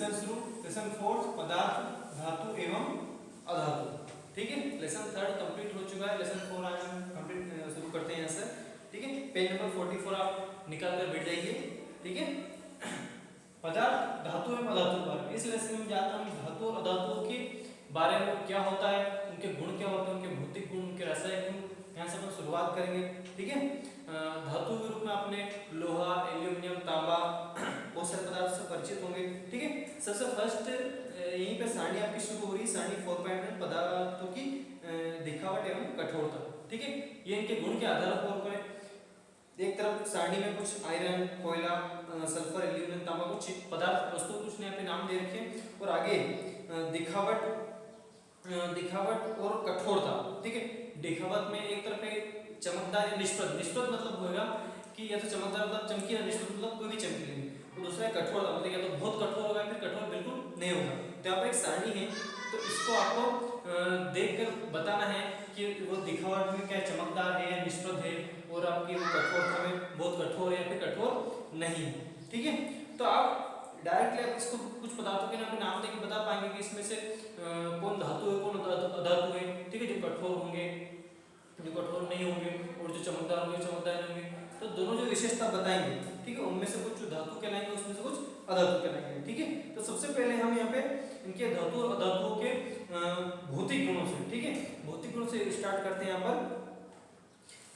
Lesson शुरू, lesson 4 पदार्थ, धातु एवं अधातु। ठीक है, लेसन 3 कंप्लीट हो चुका है, लेसन 4 आज हम कंप्लीट शुरू करते हैं यहाँ से। ठीक है, पेज नंबर 44 आप निकाल कर बैठ जाइए। ठीक है, पदार्थ, धातु एवं अधातु पर इस लेसन में जाता हम धातु और अधातुओं के बारे में, क्या होता है, उनके गुण क्या होते हैं, उनके भौतिक गुण, उनके रासायनिक गुण, यहाँ से हम शुरुआत करेंगे। ठीक है, धातु के रूप में आपने लोहा, एल्यूमिनियम, तांबा बहुत सारे पदार्थ से परिचित होंगे। ठीक है, सबसे फर्स्ट यहीं पे सारणी आपकी शुरू हो रही है, सारणी 4.1 पदार्थों की दिखावट एवं कठोरता। ठीक है, ये इनके गुण के आधार पर एक तरफ सारणी में कुछ आयरन, कोयला, सल्फर, एल्यूमिनियम, तांबा कुछ पदार्थ वस्तु कुछ ने अपने नाम दे रखे हैं, और आगे दिखावट और कठोरता। ठीक है, दिखावट में एक तरफ चमकदार या निष्प्रभ, निष्प्रभ मतलब होगा कि या तो चमकदार मतलब चमकीला, निष्प्रभ मतलब कोई भी चमकी नहीं, और दूसरा कठोरता मतलब या तो बहुत कठोर होगा फिर कठोर बिल्कुल नहीं होगा। तो यहाँ पर एक सारणी है, तो इसको आपको देखकर बताना है कि वो दिखावट में क्या चमकदार है या निष्प्रभ है, और आपकी वो कठोरता में बहुत कठोर है या फिर कठोर नहीं है। ठीक है, तो आप डायरेक्टली आप इसको कुछ पदार्थों के नाम देके बता पाएंगे कि इसमें से कौन धातु है, कौन अधातु है। ठीक है, जो कठोर होंगे, जो कठोर नहीं होंगे, और जो चमकदार होंगे, चमकदार नहीं होंगे, तो दोनों जो विशेषता बताएंगे। ठीक है, उनमें से कुछ धातु कहलाएंगे, उसमें से कुछ अधातु कहलाएंगे। ठीक है, तो सबसे पहले हम यहाँ पे इनके धातु और अधातुओं के भौतिक गुणों से, ठीक है, भौतिक गुणों से स्टार्ट करते हैं यहाँ पर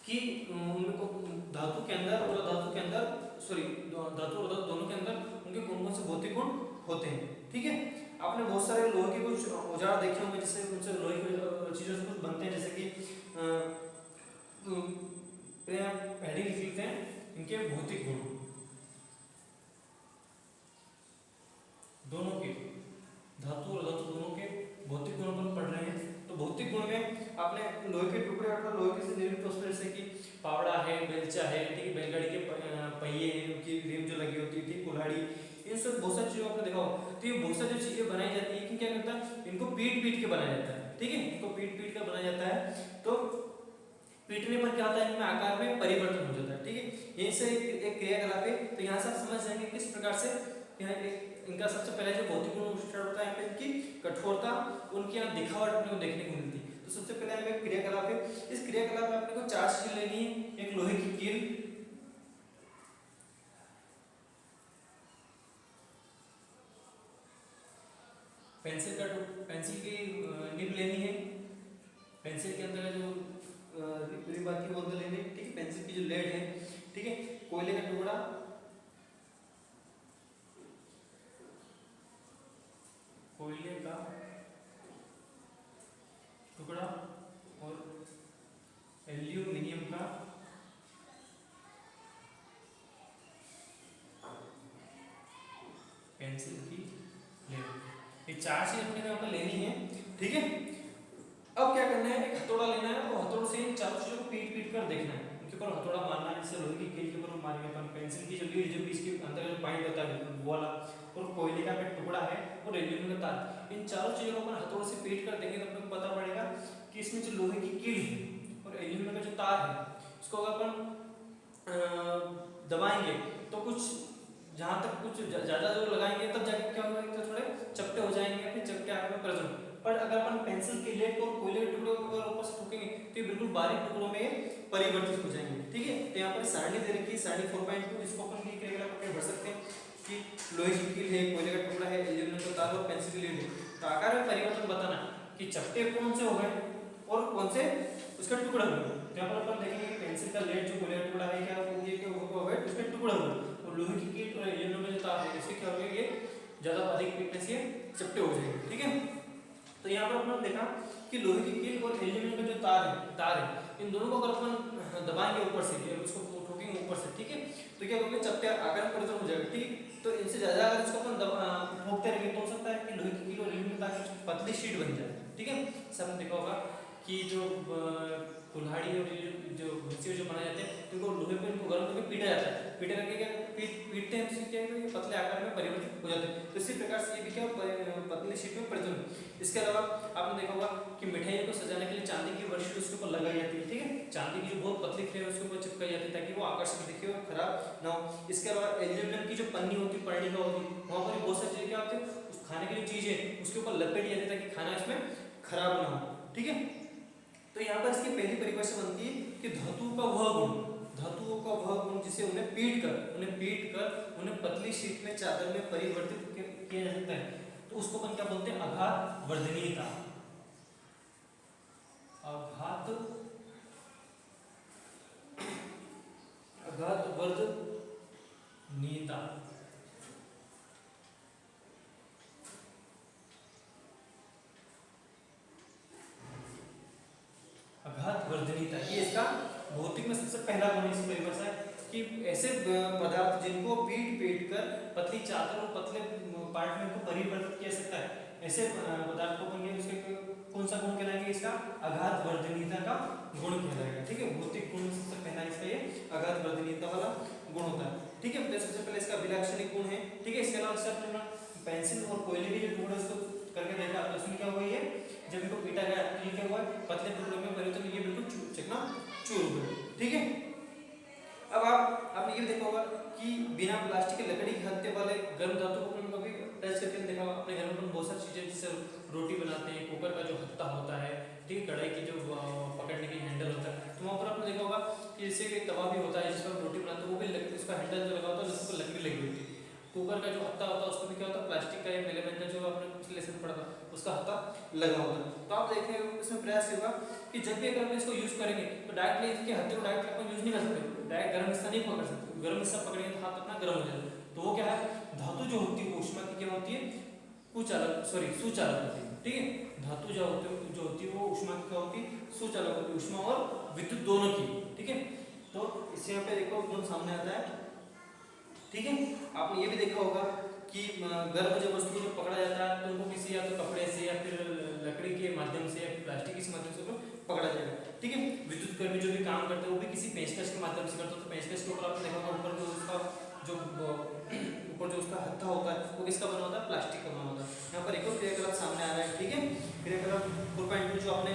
कि उनको धातु के अंदर और अधातु के अंदर, सॉरी धातु और अधातु दोनों के अंदर उनके कौन कौन से भौतिक गुण होते हैं। ठीक है, आपने बहुत सारे लोहे के कुछ औजार देखे होंगे, जिससे उनसे लोहे की चीजों से कुछ बनते हैं, जैसे कि हेडिंग लिख लेते हैं इनके भौतिक गुण, दोनों के धातु और अधातु दोनों के भौतिक गुणों पर पढ़ रहे हैं। तो भौतिक गुण में आपने लोहे के टुकड़े अर्थात लोहे से निर्मित वस्तु जैसे कि फावड़ा है, बेलचा है, ठीक है, बैलगाड़ी के पहिए हैं, उनकी रिम जो लगी होती थी, कुल्हाड़ी, इन सब बहुत सारी चीजों आपने देखा होगा। तो ये बहुत सारी जो चीजें बनाई जाती है कि क्या करता है, इनको पीट के बनाया जाता है। ठीक है, इनको पीट कर बनाया जाता है, तो पीटने पर क्या होता है, इनमें आकार में परिवर्तन हो जाता है। ठीक है, यहीं से एक क्रियाकलाप है। तो यहाँ से आप समझ जाएंगे किस प्रकार से यहाँ इनका सबसे पहले जो भौतिक गुण स्टार्ट होता है यहाँ पे इनकी कठोरता, उनकी यहाँ दिखावट अपने को देखने को मिलती है। तो सबसे पहले यहाँ पे क्रियाकलाप है, इस क्रियाकलाप में अपने को 4 चीजें लेनी है। एक लोहे की कील, पेंसिल की निब लेनी है, पेंसिल के अंदर जो रिब आती है वो अंदर लेनी है। ठीक है, पेंसिल की जो लेड है, ठीक है, कोयले का टुकड़ा, कोयले का टुकड़ा और एल्यूमिनियम का पेंसिल की लेड, ये 4 चीज अपने यहाँ पर लेनी है। ठीक है, अब क्या करना है, एक हथौड़ा लेना है और हथौड़े से इन 4 चीजों को पीट कर देखना है, उनके ऊपर हथौड़ा मारना है। जैसे लोहे की कील के ऊपर मारेंगे अपन, पेंसिल की जो लीड जो बीच के अंदर जो पॉइंट होता है वो वाला, और कोयले का टुकड़ा है और एल्यूमिनियम का तार, इन 4 चीजों को अपन हथौड़े से पीट कर देंगे तो अपने को पता पड़ेगा कि इसमें जो लोहे की कील है और एल्यूमिनियम का जो तार है, उसको अगर अपन दबाएंगे तो कुछ जहां तक कुछ ज्यादा जोर लगाएंगे तब जाके क्या होगा, तो थोड़े चपटे हो जाएंगे, फिर चपटे आगे में प्रेजेंट। पर अगर अपन पेंसिल के लेड को कोयले के टुकड़े को ऊपर से ठोकेंगे तो ये बिल्कुल बारीक टुकड़ों में परिवर्तित हो जाएंगे। ठीक है, तो यहाँ पर सारणी दे रखी है, सारणी 4.2, इसको अपन भर सकते हैं कि लोहे की कील है, कोयले का टुकड़ा है, एल्यूमिनियम का तार और पेंसिल की लीड है। तो आकार में परिवर्तन बताना कि चपटे कौन से हो गए और कौन से उसका टुकड़ा हो गया। तो यहाँ पर अपन देखेंगे कि पेंसिल का लेड जो कोयले का टुकड़ा है, क्या ये हो गया, उसका टुकड़ा हो गया, और लोहे की कील और एल्यूमिनियम का जो तार है, इससे क्या हो गया, ये ज्यादा अधिक पीटने से चपटे हो जाएंगे। ठीक है, तो यहाँ पर अपन देखा कि लोहे की कील और एल्यूमिनियम का जो तार है, इन दोनों को अगर अपन दबाएंगे ऊपर से, उसको ठोकेंगे ऊपर से, ठीक है, तो क्या होगा, चपटे आकार में परिवर्तन हो जाएगा। ठीक, तो इनसे ज्यादा अगर इसको अपन ठोकते रहेंगे तो हो सकता है कि लोहे की कील और एल्यूमिनियम का पतली शीट बन जाए। ठीक है, सबने देखा होगा कि जो कुल्हाड़ी और जो भुस्सी जो बनाए जाते हैं, इनको लोहे पे इनको गर्म करके पीटा जाता है, पीटा करके क्या पीटते हैं, इससे क्या है, पतले आकार में परिवर्तित हो जाते हैं। तो इसी प्रकार से ये भी क्या पतली शीट में परिवर्तित। इसके अलावा आपने देखा होगा कि मिठाइयों को सजाने के लिए चांदी की वर्षी उसके ऊपर लगाई जाती है। ठीक है, चांदी की जो बहुत पतली फ्रेम है उसके ऊपर चिपकाई जाती है ताकि वो आकर्षक दिखे और खराब ना हो। इसके अलावा एल्यूमिनियम की जो पन्नी होती है, पन्नी होती है, वहाँ पर बहुत सारी चीजें क्या होती है, उस खाने की जो चीज है उसके ऊपर लपेट दिया जाता है ताकि खाना इसमें खराब ना हो। ठीक है, तो यहाँ पर इसकी पहली परिभाषा बनती है कि धातुओं का वह गुण, धातुओं का वह गुण जिसे उन्हें पीट कर उन्हें पतली शीट में, चादर में परिवर्तित किया जा सकता है, तो उसको अपन क्या बोलते हैं, आघात वर्धनीयता। आघात वर्धनीयता। आघात वर्धनीयता, ये इसका भौतिक में सबसे पहला गुण इसकी परिभाषा है कि ऐसे पदार्थ जिनको पीट कर पतली चादर और पतले पार्ट में इनको परिवर्तित किया सकता है, ऐसे पदार्थ को अपन उसके कौन सा गुण कहलाएंगे, इसका आघात वर्धनीयता का गुण कहलाएगा। ठीक है, भौतिक गुण में सबसे पहला इसका ये आघात वर्धनीयता वाला गुण होता है। ठीक है, तो सबसे पहले इसका विलाक्षणिक गुण है। ठीक है, इसके अलावा जैसे अपने पेंसिल और कोयले के जो टुकड़े उसको करके देखा, तो उसमें क्या हुआ, ये जब इनको पीटा गया तो ये क्या हुआ, पतले टुकड़ों में परिवर्तन, ये बिल्कुल चिकना चूर हुए। ठीक है, अब आपने ये देखा होगा कि बिना प्लास्टिक के लकड़ी के हत्थे वाले गर्म धातु को अपन कभी टच करके देखा होगा अपने घर में। अपन बहुत सारी चीजें जैसे रोटी बनाते हैं, कुकर का जो हत्था होता है, ठीक है, कढ़ाई की जो पकड़ने की हैंडल होता है, तो वहाँ पर आपने देखा होगा कि जैसे एक तवा भी होता है जिस पर रोटी बनाते हैं, वो भी उसका हैंडल जो लगा होता है उसको लकड़ी लगी होती है। कुकर का जो हत्था होता है उसको भी क्या होता है, प्लास्टिक का या मेलेमेंट का, जो आपने पिछले लेसन में पढ़ा था, उसका हत्था लगा होता है। तो आप देखेंगे इसमें प्रयास होगा कि जब भी अगर हम इसको यूज करेंगे तो डायरेक्टली इसके हत्थे को डायरेक्टली अपन यूज नहीं कर सकते, डायरेक्ट गर्म हिस्सा नहीं पकड़ सकते, गर्म हिस्सा पकड़ेंगे तो हाथ अपना गर्म हो जाएगा। तो वो क्या है, धातु जो होती है ऊष्मा की क्या होती है, सुचालक होती है। ठीक है, धातु जो होती है वो ऊष्मा की क्या होती है, सुचालक होती है, ऊष्मा और विद्युत दोनों की। ठीक है, तो इससे यहाँ पे देखो गुण सामने आता है। ठीक है, आपने ये भी देखा होगा कि गर्म जब वस्तु को पकड़ा जाता है तो उनको किसी या तो कपड़े से या फिर लकड़ी के माध्यम से या फिर प्लास्टिक के माध्यम से पकड़ा जाएगा। ठीक है, विद्युत कर्मी जो भी काम करते हैं वो भी किसी पेचकश के माध्यम से करते हैं, तो पेचकश के ऊपर आपने देखा होगा ऊपर जो उसका ऊपर जो उसका हत्था होता है वो किसका बना होता है, प्लास्टिक का बना होता है। यहाँ पर एक और क्रियाकलाप सामने आ रहा है। ठीक है, क्रियाकलाप 4.2 जो आपने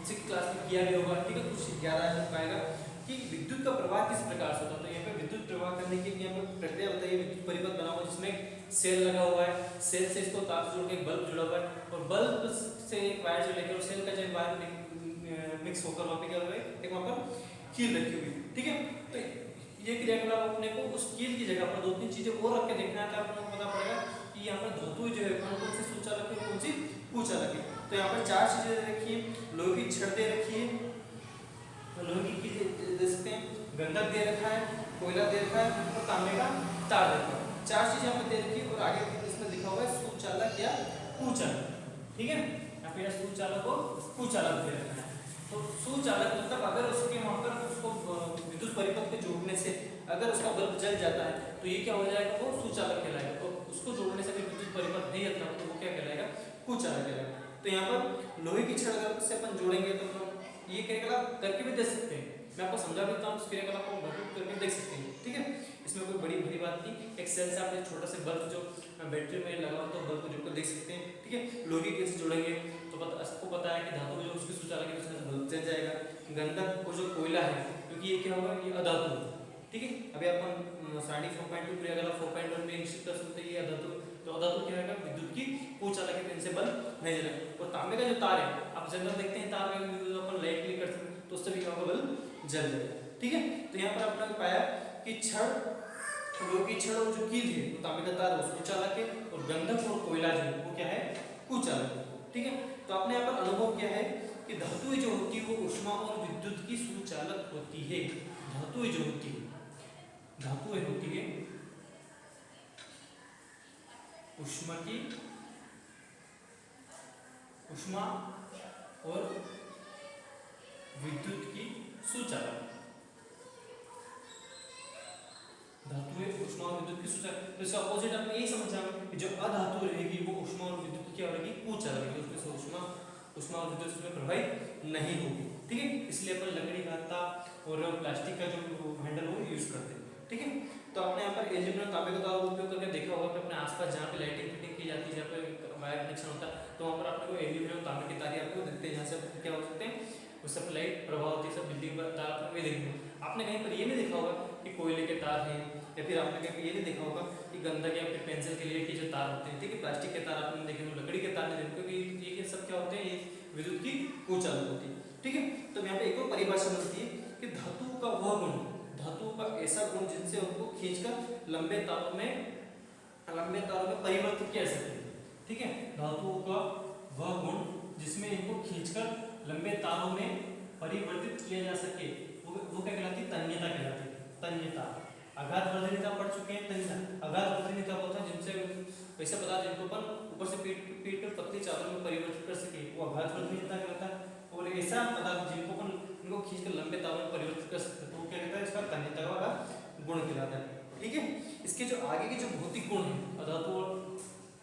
6th क्लास में किया भी होगा। ठीक है, कुछ याद आ पाएगा कि विद्युत का प्रवाह किस प्रकार से होता है। तो यहाँ पे विद्युत प्रवाह करने की यहाँ पे प्रक्रिया बताइए। विद्युत परिपथ बना हुआ जिसमें सेल लगा हुआ है, सेल से इसको तार से जोड़ के एक बल्ब जुड़ा हुआ है और बल्ब से एक वायर जो लेकर और सेल का जो वायर मिक्स होकर वहाँ पे क्या हुआ है, एक वहाँ पर कील रखी हुई। ठीक है, तो ये क्रियाकलाप अपने को उस कील की जगह पर 2-3 चीजें और रख के देखना है, तो आपको पता पड़ेगा कि यहाँ पर धातु जो है कौन कौन से सुचालक है, कौन सी कुचालक है। तो यहाँ पर 4 चीजें रखी है, लोहे की छड़ दे रखी है, लोहे की दे सकते हैं, गंधक दे रखा है, कोयला दे रखा है और तांबे का तार दे रखा है। 4 चीजें यहाँ पे दे रखी है और आगे इसमें लिखा हुआ है सुचालक या कुचालक। ठीक है, यहाँ पे सुचालक और कुचालक दे रखा है। तो सुचालक मतलब अगर उसके वहां पर उसको विद्युत परिपथ के जोड़ने से अगर उसका बल्ब जल जाता है तो ये क्या हो जाएगा, वो सुचालक कहलाएगा। तो उसको जोड़ने से अगर विद्युत परिपथ नहीं जलता तो वो क्या कहलाएगा, कुचालक कहलाएगा। तो यहाँ पर लोहे की छड़ अगर से अपन जोड़ेंगे तो ये क्रियाकलाप करके भी देख सकते हैं, मैं आपको समझा देता हूँ। इस क्रियाकलाप को भरपूर करके देख सकते हैं। ठीक है, इसमें कोई बड़ी भारी बात नहीं, एक सेल से आप एक छोटा सा बल्ब जो बैटरी में लगा हो तो बल्ब को जोड़कर देख सकते हैं। ठीक है, लोहे कैसे जोड़ेंगे तो आपको पता है कि धातु जो उसके सुचालक है उसमें बल्ब जल जाएगा। गंधक को जो कोयला है क्योंकि ये क्या होगा, ये अधातु। ठीक है, अभी अपन सारणी 4.2 क्रियाकलाप 4.1 में निश्चित कर सकते हैं ये अधातु। तो अधातु क्या है, विद्युत की कुचालक है, इनसे बल्ब नहीं जलेगा। और तांबे का जो तार है, आप जनरल देखते हैं तार में अपन लाइट क्लिक करते हैं तो उससे भी क्या होगा, बल्ब जल जाएगा। ठीक है, तो यहाँ पर आपने पाया कि छड़, लोहे की छड़ और जो कील है वो तांबे का तार वो सुचालक है और गंधक और कोयला जो है वो क्या है, कुचालक है। ठीक है, तो आपने यहाँ पर अनुभव किया है कि धातुएं जो होती है वो ऊष्मा और विद्युत की सुचालक होती है। धातुएं जो होती है, धातुएं होती है ऊष्मा की, ऊष्मा और विद्युत की सुचालक। धातुएं ऊष्मा और विद्युत की सुचालक। तो इसका अपोजिट आपने यही समझा कि जो अधातु रहेगी वो ऊष्मा और विद्युत की क्या रहेगी, कुचालक रहेगी, उसमें से ऊष्मा और विद्युत उसमें प्रभावित नहीं होगी। ठीक है, इसलिए अपन लकड़ी का हत्था और प्लास्टिक का जो हैंडल वो यूज करते हैं। ठीक है, तो आपने यहाँ पर एल्यूमिनियम तांबे का तार उपयोग करके देखा होगा कि अपने आसपास जहाँ पे लाइटिंग फिटिंग की जाती है, जहाँ पे वायर कनेक्शन होता है, तो वहाँ पर आपको एल्यूमिनियम तांबे की तारें आपको दिखते हैं, जहाँ से क्या हो सकते हैं उससे लाइट प्रभाव होती है। सब बिजली का तार आपको भी देखेंगे। आपने कहीं पर ये नहीं देखा कि कोयले के तार हैं, या फिर आपने कभी ये नहीं देखा होगा कि गंदा या फिर पेंसिल के लिए के जो तार होते हैं, ठीक है, प्लास्टिक के तार आपने देखे होंगे, लकड़ी के तार नहीं देखे, क्योंकि ये सब क्या होते हैं, ये विद्युत की ऊर्जा होती है, ठीक है। तो यहाँ पे एक और परिभाषा मिलती है कि धातु का वह गुण, धातु का ऐसा गुण जिनसे उनको खींचकर लंबे तारों में परिवर्तित किया जा सके, ठीक है। धातुओं का वह गुण जिसमें इनको खींचकर लंबे तारों में परिवर्तित किया जा सके, वो क्या कहलाती है, तन्यता कहलाती है, तन्यता। आघात वर्धनीयता पढ़ चुके हैं, तन्यता। आघात वर्धनीयता होता है जिनसे वैसे पदार्थ जिनको अपन ऊपर से पीट कर पतली चादरों में परिवर्तित कर सके, वो आघात वर्धनीयता कहलाता है। और ऐसा पदार्थ जिनको अपन इनको खींचकर लंबे तारों में परिवर्तित कर सकते, तो वो क्या कहता है, इसका तन्यता वाला गुण कहलाता है, ठीक है। इसके जो आगे के जो भौतिक गुण है धातु और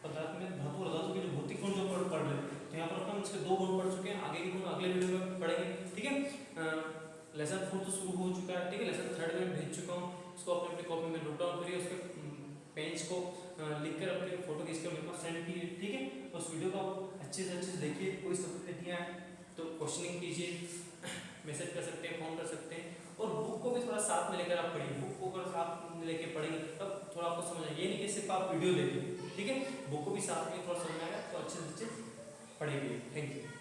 पदार्थ में, धातु और धातु के जो भौतिक गुण जो पढ़ रहे हैं, तो यहाँ पर अपन इसके 2 गुण पढ़ चुके हैं, आगे के गुण अगले वीडियो में पढ़ेंगे, ठीक है। लेसन 4 तो शुरू हो चुका है, ठीक है, लेसन 3 में भेज चुका हूँ, इसको अपने कॉपी में नोट डाउन करिए, उसके पेज को लिखकर अपने फोटो खींचकर मेरे को सेंड कीजिए, ठीक है। उस वीडियो को अच्छे से अच्छे से देखिए, कोई सब्जेक्ट है तो क्वेश्चनिंग कीजिए, मैसेज कर सकते हैं, फोन कर सकते हैं, और बुक को भी थोड़ा साथ में लेकर आप पढ़िए। बुक को अगर साथ लेके पढ़ेंगे तब थोड़ा आपको समझ आएगा, ये नहीं कि सिर्फ आप वीडियो देखिए, ठीक है, बुक को भी साथ में थोड़ा समझ आएगा, तो अच्छे से अच्छे पढ़ेंगे। Thank you.